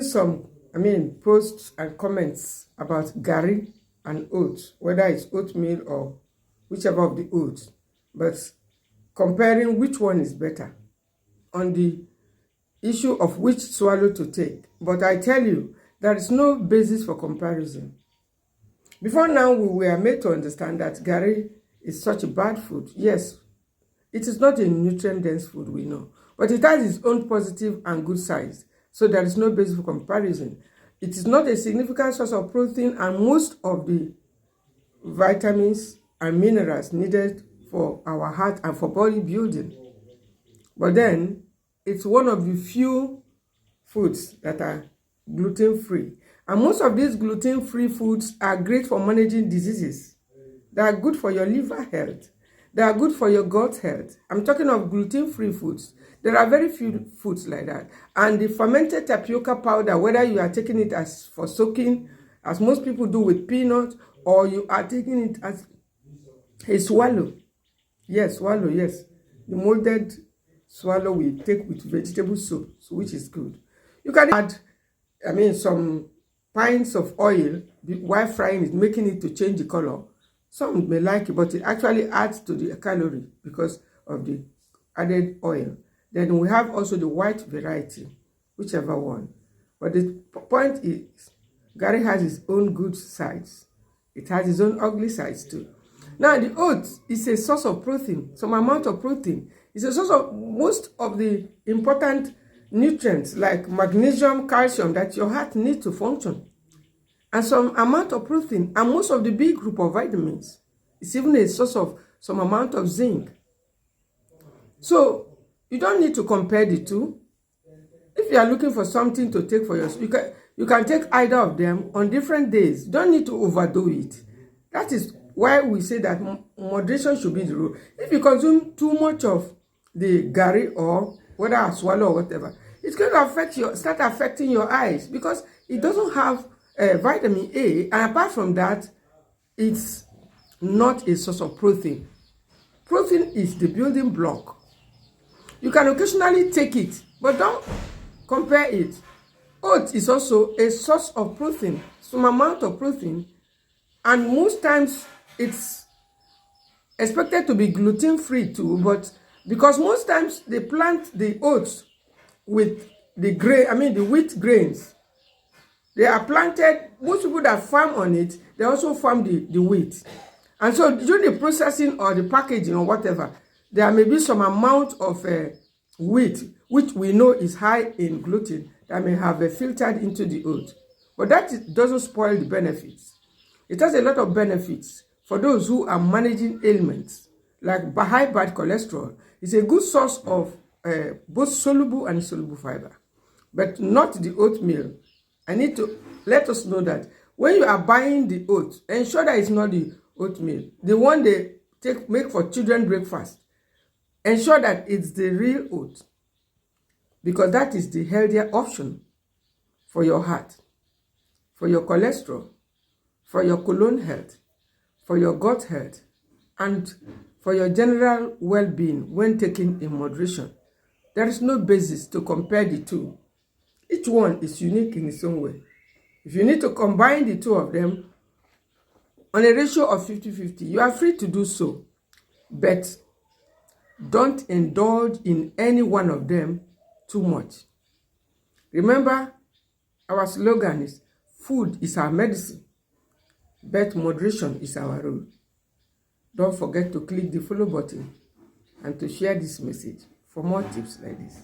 Some, posts and comments about Garri and oats, whether it's oatmeal or whichever of the oats, but comparing which one is better on the issue of which swallow to take. But I tell you, there is no basis for comparison. Before now, we were made to understand that Garri is such a bad food. Yes, it is not a nutrient-dense food, we know, but it has its own positive and good sides. So there is no basis for comparison. It is not a significant source of protein and most of the vitamins and minerals needed for our heart and for bodybuilding. But then, it's one of the few foods that are gluten-free. And most of these gluten-free foods are great for managing diseases. They are good for your liver health. They are good for your gut health. I'm talking of gluten-free foods. There are very few foods like that. And the fermented tapioca powder, whether you are taking it as for soaking, as most people do with peanut, or you are taking it as a swallow. Yes, swallow, yes. The molded swallow we take with vegetable soup, so which is good. You can add, some pints of oil while frying it, making it to change the color. Some may like it, but it actually adds to the calorie because of the added oil. Then we have also the white variety, whichever one. But the point is, Garri has its own good sides. It has its own ugly sides too. Now, the oats is a source of protein, some amount of protein. It's a source of most of the important nutrients like magnesium, calcium that your heart needs to function. And some amount of protein and most of the big group of vitamins. It's even a source of some amount of zinc. So you don't need to compare the two. If you are looking for something to take for yourself, you can take either of them on different days. You don't need to overdo it. That is why we say that moderation should be the rule. If you consume too much of the Garri or whether a swallow or whatever, it's going to start affecting your eyes because it doesn't have vitamin A, and apart from that, it's not a source of protein. Protein is the building block. You can occasionally take it, but don't compare it. Oats is also a source of protein, some amount of protein, and most times it's expected to be gluten-free too, but because most times they plant the oats with the wheat grains. They are planted, most people that farm on it, they also farm the wheat. And so during the processing or the packaging or whatever, there may be some amount of wheat, which we know is high in gluten, that may have filtered into the oat. But that doesn't spoil the benefits. It has a lot of benefits for those who are managing ailments, like high bad cholesterol. It's a good source of both soluble and insoluble fiber, but not the oatmeal. I need to let us know that when you are buying the oats, ensure that it's not the oatmeal, the one they make for children breakfast. Ensure that it's the real oat, because that is the healthier option for your heart, for your cholesterol, for your colon health, for your gut health, and for your general well-being when taken in moderation. There is no basis to compare the two. Each one is unique in its own way. If you need to combine the two of them on a ratio of 50-50, you are free to do so. But don't indulge in any one of them too much. Remember, our slogan is, food is our medicine, but moderation is our rule. Don't forget to click the follow button and to share this message for more tips like this.